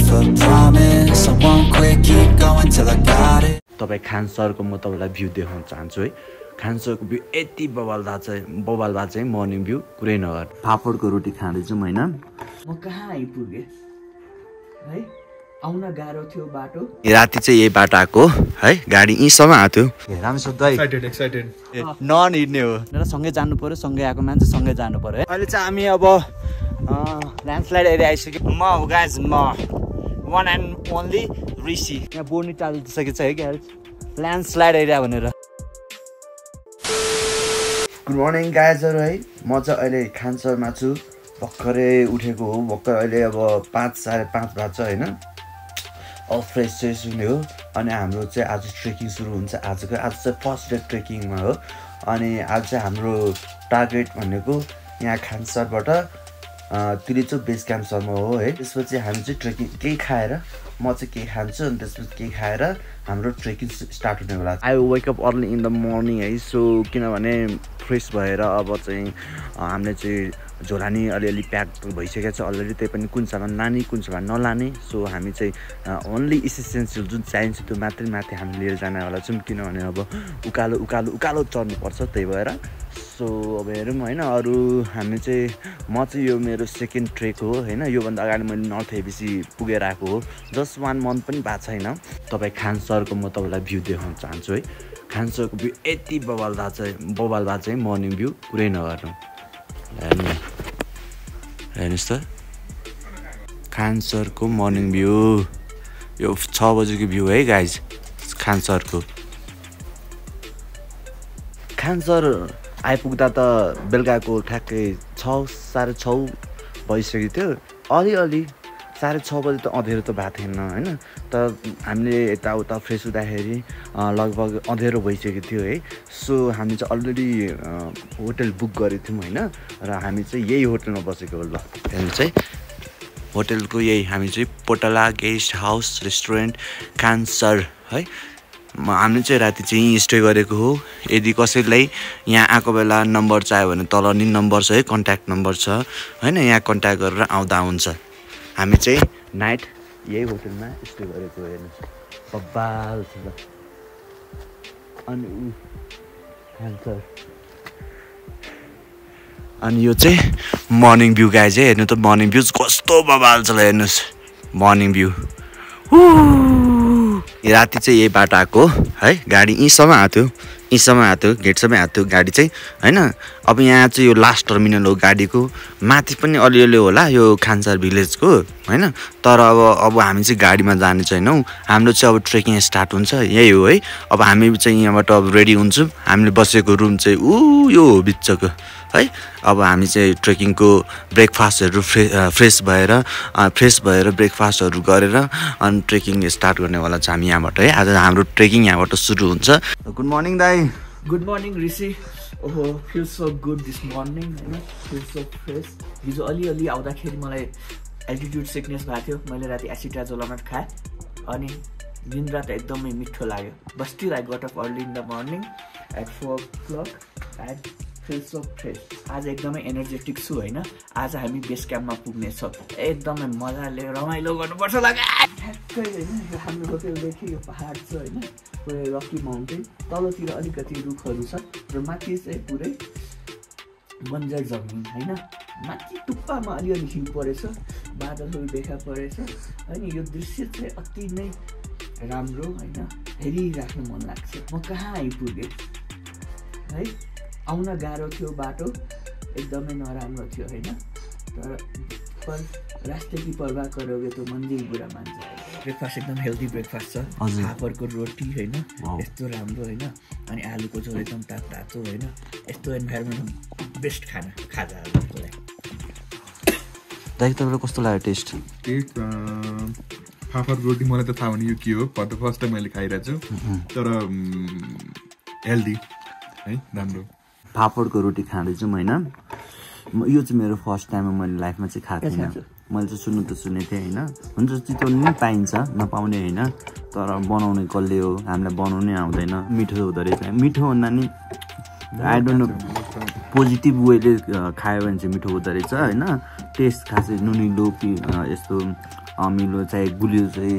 leave a promise. I won't quit, keep going till I got it. तपाईँ खान सरको म तपाईँलाई भ्यू देखाउन चाहन्छु है। खान सरको भ्यू यति बवालदार चाहिँ मर्निङ भ्यू कुरै नगर। फाफडको रोटी खाँदैछु म हैन। म कहाँ आइपुगे है, आउन गाह्रो थियो बाटो। राति चाहिँ यही बाटो आएको है, गाडी यहीँसम्म आएको थियो। रामेश्वर दाइ एक्साइटेड नहिँड्ने हो र सँगै जानु पर्यो, सँगै आएको मान्छे सँगै जानु पर्यो है। अहिले चाहिँ हामी अब ल्यान्डस्लाइड एरिया आइसक्यो। म हो गाइज, म वान एन्ड ओन्ली ऋषि। यहाँ बोर्ड नि चालिसकेको छ है गाइज, ल्यान्डस्लाइड एरिया भनेर। गुड मर्निङ गाइजहरू है, म चाहिँ अहिले खानसरमा छु। भर्खरै उठेको हो, भर्खर अहिले अब 5 साढे 5 भएको छ होइन। अब फ्रेस हुने हो अनि हाम्रो चाहिँ आज ट्रेकिङ सुरु हुन्छ। आज चाहिँ फर्स्ट डे ट्रेकिङमा हो अनि आज चाहिँ हाम्रो टार्गेट भनेको यहाँ खानसरबाट तिलिचोक बेस क्याम्पसम्म हो है। त्यसपछि हामी चाहिँ ट्रेकिङ केही खाएर, म चाहिँ केही खान्छु अनि त्यसपछि केही खाएर हाम्रो ट्रेकिङ स्टार्ट हुने बेला। I wake up early in the morning है। सो किनभने फ्रेस भएर अब चाहिँ हामीले चाहिँ झोलानी अलिअलि प्याक भइसकेको छ अलरेडी। त्यही पनि कुन सामान लाने कुन सामान नलाने। सो हामी चाहिँ ओन्ली इसेन्सियल जुन चाहिन्छ त्यो मात्रै माथि हामी लिएर जानेवाला छौँ, किनभने अब उकालो चढ्नुपर्छ, त्यही भएर। सो अब हेरौँ होइन। अरू हामी चाहिँ म चाहिँ यो मेरो सेकेन्ड ट्रेक हो होइन। योभन्दा अगाडि मैले नर्थ एबिसी पुगेर आएको हो, जस्ट 1 मन्थ पनि भएको छैन। तपाईँ खान सरको म तपाईँलाई भ्यू देखाउन चाहन्छु है। खान सरको भ्यू यति बवालदार चाहिँ मर्निङ भ्यू कुरै नगर्नु। हेर्नुहोस् त खान सरको मर्निङ भ्यू, यो 6 बजेको भ्यू है गाइज। खान सरको खान सर आइपुग्दा त बेलुकाको ठ्याक्कै 6 साढे 6 भइसकेको थियो। अलिअलि 6:30 बजी त अँधेरो त भएको थिएन होइन। त हामीले यताउता फ्रेस हुँदाखेरि लगभग अँधेरो भइसकेको थियो है। सो हामी चाहिँ अलरेडी होटल बुक गरेको थियौँ होइन। र हामी चाहिँ यही होटलमा बसेको। ल हेर्नु चाहिँ होटलको यही हामी चाहिँ पोटला गेस्ट हाउस रेस्टुरेन्ट खानसर है। हामीले चाहिँ राति चाहिँ यहीँ स्टे गरेको हो। यदि कसैलाई यहाँ आएको बेला नम्बर चाहियो भने तल नि नम्बर छ है, कन्ट्याक्ट नम्बर छ होइन। यहाँ कन्ट्याक्ट गरेर आउँदा हुन्छ। हामी चाहिँ नाइट यही होटलमा स्टे गरेको। हेर्नुहोस् बब्बाल छ ल। अनि खानसर अनि यो चाहिँ मर्निङ भ्यू गाइज है। हेर्नु त मर्निङ भ्यू कस्तो बबाल छ ल। हेर्नुहोस् मर्निङ भ्यू। राति चाहिँ यही बाटो आएको है, गाडी यहीँसम्म आएको थियो, गेटसम्म आएको थियो गाडी चाहिँ होइन। अब यहाँ चाहिँ यो लास्ट टर्मिनल हो गाडीको, माथि पनि अलिअलि होला यो खानसर भिलेजको होइन। तर अब हामी चाहिँ गाडीमा जाने छैनौँ। हाम्रो चाहिँ अब ट्रेकिङ स्टार्ट हुन्छ यही हो है। अब हामी चाहिँ यहाँबाट अब रेडी हुन्छौँ। हामीले बसेको रुम चाहिँ यो बिचको है। अब हामी चाहिँ ट्रेकिङको ब्रेकफास्टहरू फ्रेस भएर ब्रेकफास्टहरू गरेर अनि ट्रेकिङ स्टार्ट गर्नेवाला छ हामी यहाँबाट है। आज हाम्रो ट्रेकिङ यहाँबाट सुरु हुन्छ। गुड मर्निङ दाइ। Good morning Rishi. ओहो feel so good this morning होइन, फिल सो फ्रेस। हिजो अलिअलि आउँदाखेरि मलाई एल्टिट्युड सिकनेस भएको थियो। मैले राति एसिटाजोलामाइड खाएँ अनि दिन रात एकदमै मिठो लाग्यो। But still I got up early in the morning at 4 o'clock and feel so fresh. आज एकदमै एनर्जेटिक छु होइन। आज हामी बेस क्याम्पमा पुग्नेछौँ। एकदमै मजाले रमाइलो गर्नुपर्छ लाग्यो ठ्याक्कै होइन। यो हाम्रो होटेलदेखि यो पहाड छ होइन, रकी माउन्टेन। तलतिर अलिकति रुखहरू छ र माथि चाहिँ पुरै बन्जर जमिन होइन। माथि टुप्पामा अलिअलि हिउँ परेछ, बादलहरू देखा परेछ अनि यो दृश्य चाहिँ अति नै राम्रो होइन, हेरिराख्नु मन लाग्छ। म कहाँ आइपुगेँ है, आउन गाह्रो थियो, बाटो एकदमै नराम्रो थियो होइन। पर रास्ते की परवाह करोगे तो मन्दिर बुढा मान्छ। ब्रेकफास्ट एकदम हेल्दी ब्रेकफास्ट छ। फापरको रोटी होइन, यस्तो राम्रो होइन। अनि आलुको झोल एकदम तातो होइन। यस्तो इन्भाइरोमेन्टमा बेस्ट खाजाहरूको लागि। दाइ तपाईँलाई कस्तो लाग्यो टेस्ट? फापर रोटी मलाई त थाहा हुने यो के हो, फर द फर्स्ट टाइम मैले खाइरहेको छु। तर हेल्दी है, राम्रो। फापरको रोटी खाँदैछु होइन। यो चाहिँ मेरो फर्स्ट टाइम मैले लाइफमा चाहिँ खाएको थिइनँ। मैले चाहिँ सुन्नु त सुनेको थिएँ होइन। हुन्छ चितवन नि पाइन्छ, नपाउने होइन, तर बनाउने कसले हो, हामीलाई बनाउनै आउँदैन। मिठो हुँदो रहेछ। मिठो भन्दा नि आई डोन्ट नो, पोजिटिभ वेले खायो भने चाहिँ मिठो हुँदो रहेछ होइन। टेस्ट खासै नुनिलो कि यस्तो अमिलो चाहिँ गुलियो चाहिँ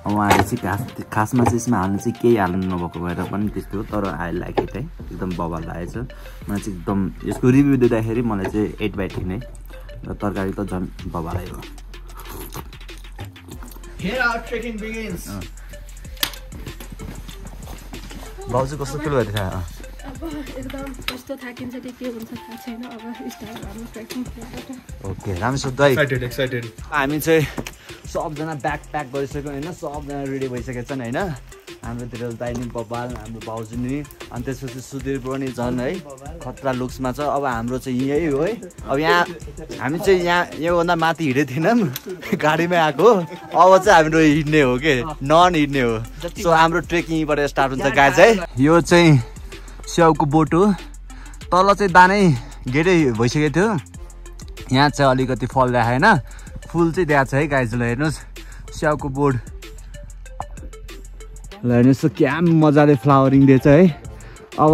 उहाँले चाहिँ खासमा चाहिँ यसमा हाल्नु चाहिँ केही हाल्नु नभएको भएर पनि त्यस्तो हो तर आई लाइक इट है एकदम बवाल लागेछ मलाई चाहिँ एकदम यसको रिभ्यू दिँदाखेरि मलाई चाहिँ 8/10 है र तरकारी त झन् बवालै हो Here our trekking begins. भाउजू कस्तो फिल भइरहेछ अब एकदम कस्तो थाकिन्छ के हुन्छ थाहा छैन अब स्टार्ट हाम्रो ट्रेकिङ ओके रामेश्वर दाइ एक्साइटेड हामी चाहिँ सबजना ब्याग प्याक गरिसक्यौँ होइन सबजना रेडी भइसकेका छन् होइन हाम्रोतिर दाइ नि बबाल हाम्रो भाउजू नि अनि त्यसपछि सुधीर पनि झन् है खतरा लुक्समा छ अब हाम्रो चाहिँ यही हो है अब यहाँ हामी चाहिँ यहाँ योभन्दा माथि हिँडेको थिएनौँ गाडीमै आएको अब चाहिँ हाम्रो हिँड्ने हो कि नन हिँड्ने हो सो हाम्रो ट्रेकिङबाट स्टार्ट हुन्छ गाइज है यो चाहिँ स्याउको बोट हो तल चाहिँ दानै गेटै भइसकेको थियो यहाँ चाहिँ अलिकति फल देखाएन फुल चाहिँ दिएको छ है गाइजलाई हेर्नुहोस् स्याउको बोट ल हेर्नुहोस् क्या मजाले फ्लावरिङ दिएछ है अब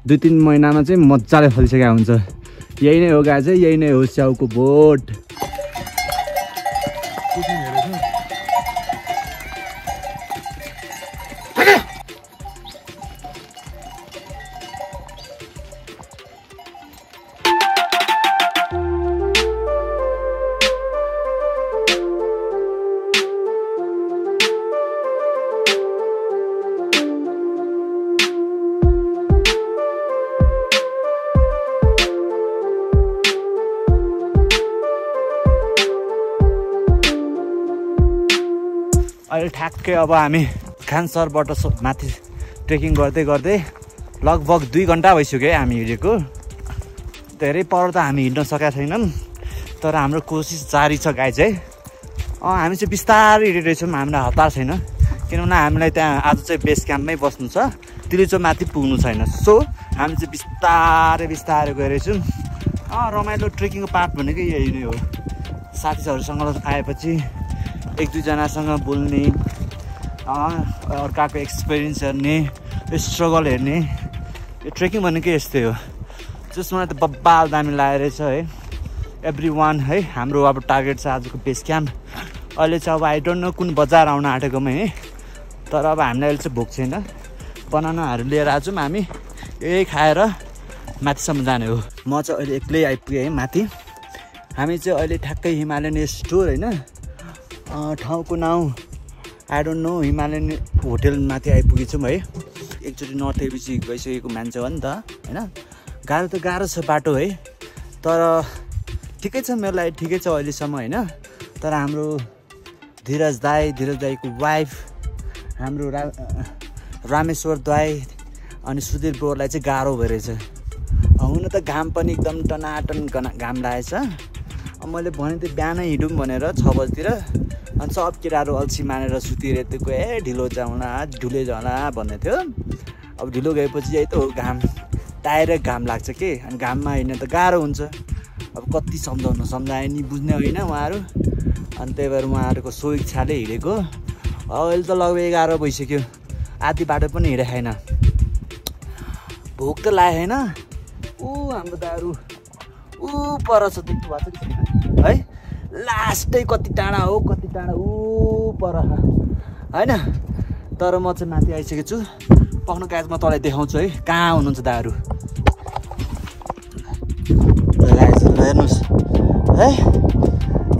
2-3 महिनामा चाहिँ मजाले फलिसकेको हुन्छ यही नै हो गाइज है यही नै हो स्याउको बोट अहिले ठ्याक्कै अब हामी खानसरबाट माथि ट्रेकिङ गर्दै गर्दै लगभग 2 घन्टा भइसक्यो है हामी हिँडेको धेरै पर त हामी हिँड्न सकेका छैनौँ तर हाम्रो कोसिस जारी छ गाइज है हामी चाहिँ बिस्तारै हिँडिरहेछौँ हामीलाई हतार छैन किनभने हामीलाई त्यहाँ आज चाहिँ बेस क्याम्पमै बस्नु छ तिलिचो माथि पुग्नु छैन सो हामी चाहिँ बिस्तारै गइरहेछौँ रमाइलो ट्रेकिङको पार्ट भनेको यही नै हो साथीहरूसँग आएपछि 1-2 जनासँग बोल्ने अर्काको एक्सपिरियन्स हेर्ने स्ट्रगल हेर्ने यो ट्रेकिङ भनेको यस्तै हो जसमा त बब्बाल दामी लागेको है एभ्री वान है हाम्रो अब टार्गेट छ आजको बेस क्याम्प अहिले चाहिँ अब आई डोन्ट नो कुन बजार आउन आँटेकोमा है तर अब हामीलाई अहिले चाहिँ भोक छैन बनानाहरू लिएर आएको छौँ हामी यही खाएर माथिसम्म जाने हो म चाहिँ अहिले एक्लै आइपुगेँ है माथि हामी चाहिँ अहिले ठ्याक्कै हिमालयन स्टोर होइन ठाउँको नाउँ आई डोन्ट नो हिमालयन होटेलमाथि आइपुगेछौँ है एकचोटि नर्थ एबिसी गइसकेको मान्छे हो नि त होइन गाह्रो छ बाटो है तर ठिकै छ मेरो लागि ठिकै छ अहिलेसम्म होइन तर हाम्रो धीरज दाईको वाइफ हाम्रो रामेश्वर दाई अनि सुधीर ब्रोलाई चाहिँ गाह्रो भइरहेछ हुन त घाम पनि एकदम टनाटन घाम लागेछ मैले भने त बिहानै हिँडौँ भनेर 6 बजीतिर अनि सब केटाहरू अल्छी मानेर सुतिरहेको ढिलो जाउँला ढुले जाउँला भन्ने थियो अब ढिलो गएपछि यही त हो घाम डाइरेक्ट घाम लाग्छ के अनि घाममा हिँड्न त गाह्रो हुन्छ अब कति सम्झाए नि बुझ्ने होइन उहाँहरू अनि त्यही भएर उहाँहरूको सो इच्छाले हिँडेको अहिले त लगभग 11 भइसक्यो आधी बाटो पनि हिँडेको छैन भोक त लाग्यो होइन हाम्रो दारू पर छ देख्नु भएको छ कि छैन है लास्टै कति टाढा पर होइन तर म चाहिँ माथि आइसकेको छु पक्नु गाइज म तँलाई देखाउँछु है कहाँ हुनुहुन्छ दाहरू हेर्नुहोस् है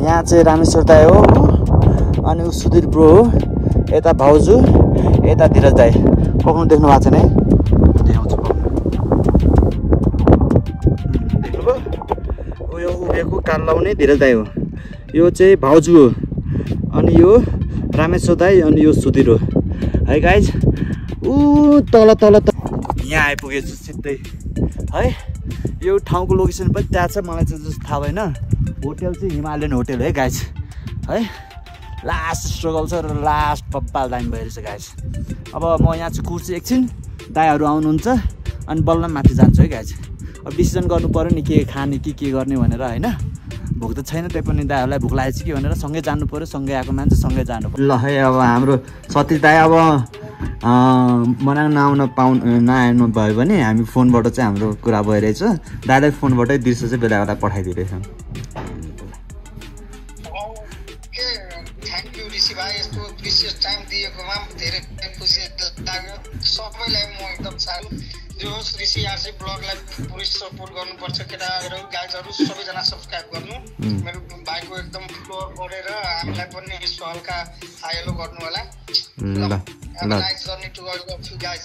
यहाँ चाहिँ रामेश्वर दाई हो अनि सुधीर ब्रो हो यता भाउजू यता धीरज दाई पक्नु देख्नु भएको छैन है देखाउँछु देख्नुभयो यो उभिएको कान लाउने धीरज दाई हो यो चाहिँ भाउजू हो अनि यो रामेश्वर दाई अनि यो सुधीर हो है गाइज तल यहाँ आइपुगेछु सिधै है यो ठाउँको लोकेसन पनि त्यहाँ छ मलाई चाहिँ जस्तो थाहा भएन होटेल चाहिँ हिमालयन होटेल है गाइज है लास्ट स्ट्रगल छ र लास्ट बब्बाल दामी भइरहेछ गाइज अब म यहाँ चाहिँ कुर्छु एकछिन दाईहरू आउनुहुन्छ अनि बल्ल माथि जान्छु है गाइज अब डिसिजन गर्नु पऱ्यो नि के खाने के गर्ने भनेर होइन भोक त छैन त्यही पनि दाईहरूलाई भोक लागेको छ कि भनेर सँगै जानु पऱ्यो सँगै आएको मान्छे सँगै जानु पऱ्यो ल है अब हाम्रो सतीश दाई अब मनाङ नआउनु भयो भने हामी फोनबाट चाहिँ हाम्रो कुरा भइरहेछ दाइलाई फोनबाटै दृश्य चाहिँ बेला बेला पठाइदिइरहेछ भाइ यस्तो विशेष टाइम दिएकोमा धेरै खुसी लाग्यो सबैलाई म एकदम चाहन्छु जो ऋषि आरसी ब्लगलाई पुरै सपोर्ट गर्नुपर्छ केटाहरू गाइजहरू सबैजना सब्स्क्राइब गर्नु मेरो भाइको एकदम फ्लोर बढेर हामीलाई पनि यसो हल्का हाइलो गर्नु होला ल nice journey to go to guys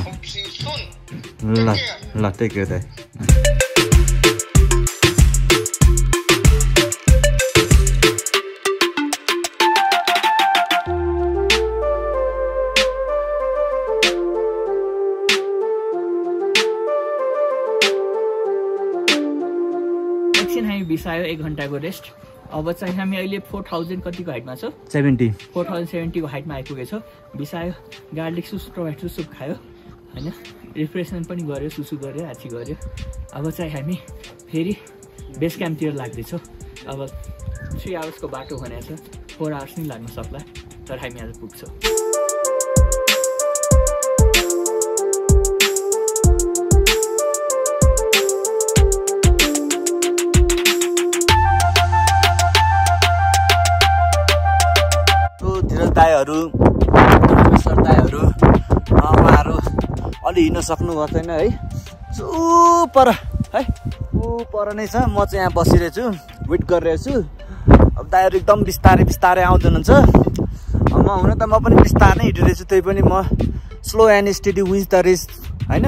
hope see you soon ल टेक केयर दाइ बिसायो 1 घण्टाको रेस्ट अब चाहिँ हामी अहिले 4000 कतिको हाइटमा छौँ 4070 को हाइटमा आइपुगेछौँ बिसायो गार्लिक टमाटर सुप खायो होइन रिफ्रेसमेन्ट पनि गर्यो सुसु गर्यो हाची गर्यो अब चाहिँ हामी फेरि बेस क्याम्पतिर लाग्दैछौँ अब 3 आवर्सको बाटो भनेको छ 4 आवर्स नै लाग्न सक्ला तर हामी आज पुग्छौँ दाइहरू दाइहरू उहाँहरू अलि हिँड्न सक्नु भएको छैन है पर है पर नै छ म चाहिँ यहाँ बसिरहेको छु वेट गरिरहेको छु अब दाइहरू एकदम बिस्तारै आउँदै हुनुहुन्छ म हुन त म पनि बिस्तारै हिँडिरहेछु त्यही पनि म slow and steady with the rest होइन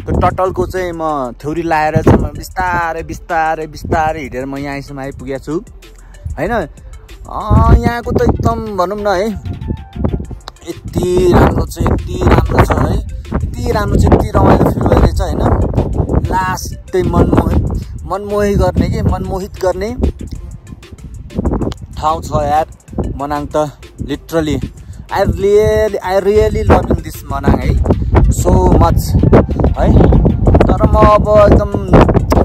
त्यो टटलको चाहिँ म थ्योरी लाएर चाहिँ म बिस्तारै हिँडेर म यहाँसम्म आइपुगेको छु होइन यहाँको त एकदम भनौँ न है यति राम्रो छ है यति रमाइलो फिल भइरहेछ होइन लास्ट चाहिँ मनमोहित गर्ने ठाउँ छ यार मनाङ त literally I really loving this Manang है सो मच है तर म अब एकदम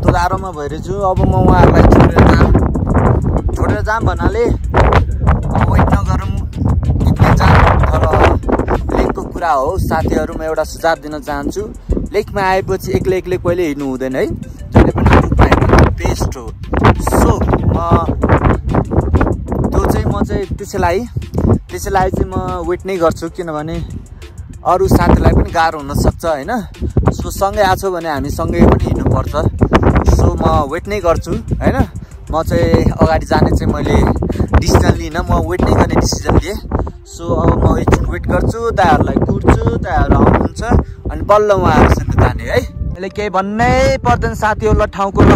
गाह्रोमा भइरहेछु अब म उहाँहरूलाई छोडेर जाम भन्नाले वेट नगरौँ निक्लै जाम तर लेकको कुरा हो साथीहरू म एउटा सुझाव दिन चाहन्छु लेकमा आएपछि एक्लै कहिले हिँड्नु हुँदैन है जहिले पनि ग्रुप पाइनु बेस्ट हो सो म चाहिँ त्यसैलाई चाहिँ म वेट नै गर्छु किनभने अरू साथीलाई पनि गाह्रो हुनसक्छ होइन सो सँगै आएको भने हामी सँगै पनि हिँड्नुपर्छ सो म वेट नै गर्छु होइन म चाहिँ अगाडि जाने चाहिँ मैले डिसिजन लिइनँ म वेट नै गर्ने डिसिजन लिएँ सो अब म एकछिन वेट गर्छु दाइहरूलाई कुर्छु दाइहरू आउनुहुन्छ अनि बल्ल उहाँहरूसँग जाने है अहिले केही भन्नै पर्दैन साथीहरू ल ठाउँको ल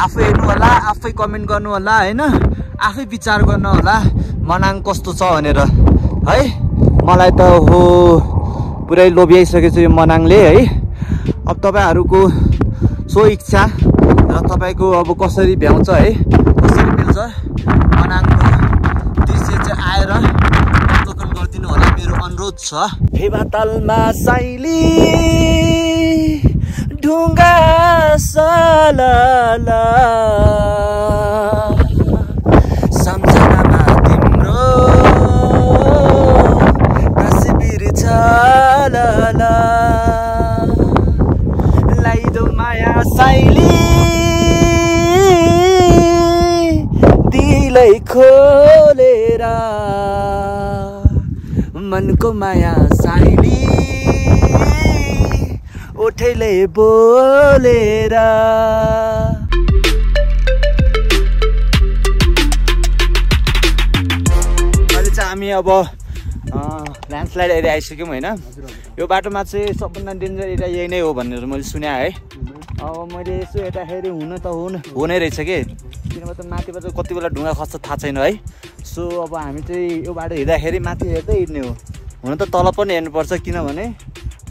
आफै हेर्नु होला आफै कमेन्ट गर्नु होला होइन आफै विचार गर्नु होला मनाङ कस्तो छ भनेर है मलाई त हो पुरै लोभ्याइसकेको छ यो मनाङले है अब तपाईँहरूको सो इच्छा र तपाईँको अब कसरी भ्याउँछ है कसरी मिल्छ मनाङको दृश्य चाहिँ आएर अवलोकन गरिदिनु होला मेरो अनुरोध छ फेवातालमा साइली ढुङ्गा सलाला सम्झनामा तिम्रो तस्बिर छलाला लाइदो माया साइली दिलै खोलेर मनको माया साइली ओठैले बोलेर अहिले चाहिँ हामी अब ल्यान्डस्लाइड एरिया आइसक्यौँ होइन यो बाटोमा चाहिँ सबभन्दा डेन्जर एरिया यही नै हो भनेर मैले सुने है अब मैले यसो हेर्दाखेरि हुनै रहेछ कि किनभने त माथिबाट चाहिँ कति बेला ढुङ्गा खस्छ थाहा छैन है सो अब हामी चाहिँ यो बाटो हिँड्दाखेरि माथि हेर्दै हिँड्ने हो हुन त तल पनि हेर्नुपर्छ किनभने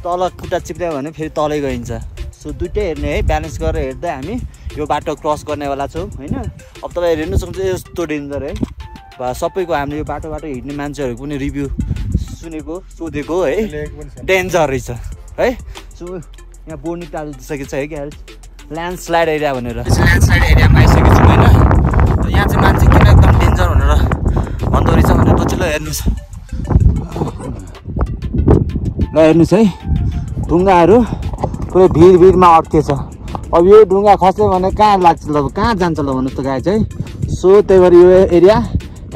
तल खुट्टा चिप्यो भने फेरि तलै गइन्छ सो दुइटै हेर्ने है ब्यालेन्स गरेर हेर्दै हामी यो बाटो क्रस गर्नेवाला छौँ होइन अब तपाईँ हेर्नु सक्नुहुन्छ यस्तो डेन्जर है सबैको हामीले यो बाटो हिँड्ने मान्छेहरूको पनि रिभ्यू सुनेको सोधेको है डेन्जर रहेछ है सो यहाँ बोर्ड निकालिसकेको छ है क्या ल्यान्डस्लाइड एरिया भनेर ल्यान्डस्लाइड एरियामा आइसकेको छौँ होइन यहाँ चाहिँ मान्छे किन एकदम डेन्जर भनेर भन्दो रहेछ भनेर पछि ल हेर्नुहोस् है ढुङ्गाहरू पुरै भिडमा अड्केछ अब यो ढुङ्गा खस्यो भने कहाँ लाग्छ ल कहाँ जान्छ ल भन्नुहोस् त गाई चाहिँ सो त्यही भएर यो एरिया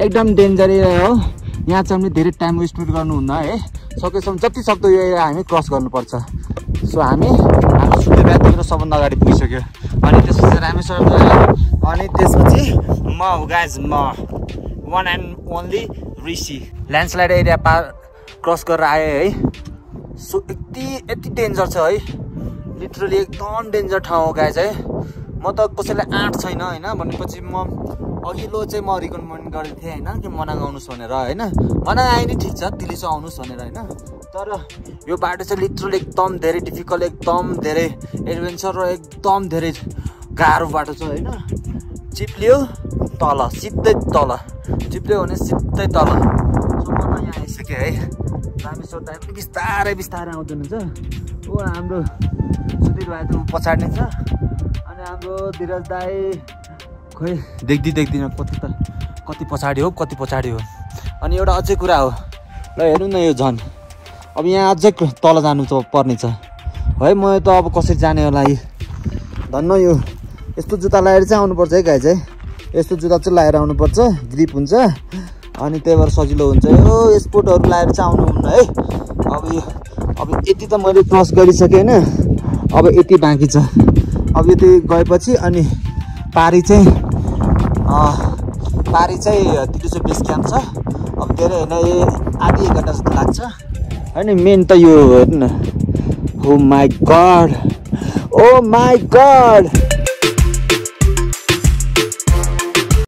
एकदम डेन्जर एरिया हो यहाँ चाहिँ हामीले धेरै टाइम वेस्ट गर्नुहुन्न है सकेसम्म जति सक्दो यो एरिया हामी क्रस गर्नुपर्छ सो हामी सुत्ने ब्यागतिर सबभन्दा अगाडि पुगिसक्यो अनि त्यसपछि रामेश्वर गयो अनि त्यसपछि म गाइज म one and only Rishi landslide area cross गरेर आएँ है सो यति डेन्जर छ है लिटरली एकदम डेन्जर ठाउँ हो गाइज है म त कसैलाई आँट छैन होइन भनेपछि म अघिल्लो चाहिँ म रिकमेन्ड गरेको थिएँ होइन कि मनाङ आउनुहोस् भनेर होइन मनाङ आए नि ठिक छ दिल्लीसो आउनुहोस् भनेर होइन तर यो बाटो चाहिँ लिटरली एकदम धेरै डिफिकल्ट एकदम धेरै एडभेन्चर र एकदम धेरै गाह्रो बाटो छ होइन चिप्लियो तल सिधै तल चिप्लियो भने सिधै तल सो म त यहाँ आइसकेँ है रामेश्वर दाइ पनि बिस्तारै बिस्तारै आउँदै हुनुहुन्छ ओ हाम्रो सुधीर भाइ त पछाडि नै छ अनि हाम्रो धीरज दाई खोइ देख्दिनँ कति पछाडि हो अनि एउटा अझै कुरा हो ल हेर्नु न यो झन् अब यहाँ अझै तल जानु त पर्ने छ है म त अब कसरी जाने होला धन्न यो यस्तो जुत्ता लगाएर चाहिँ आउनुपर्छ है गाई चाहिँ यस्तो जुत्ता चाहिँ लगाएर आउनुपर्छ ग्रिप हुन्छ अनि त्यही भएर सजिलो हुन्छ यो स्पोर्टहरू लगाएर चाहिँ आउनुहुन्न है अब यति त मैले क्रस गरिसकेँ होइन अब यति बाँकी छ अब यति गएपछि अनि पारी चाहिँ तिलीचो बेस क्याम्प छ अब धेरै होइन आधी 1 घन्टा जस्तो लाग्छ होइन मेन त यो हेर्नु न ओ माई गड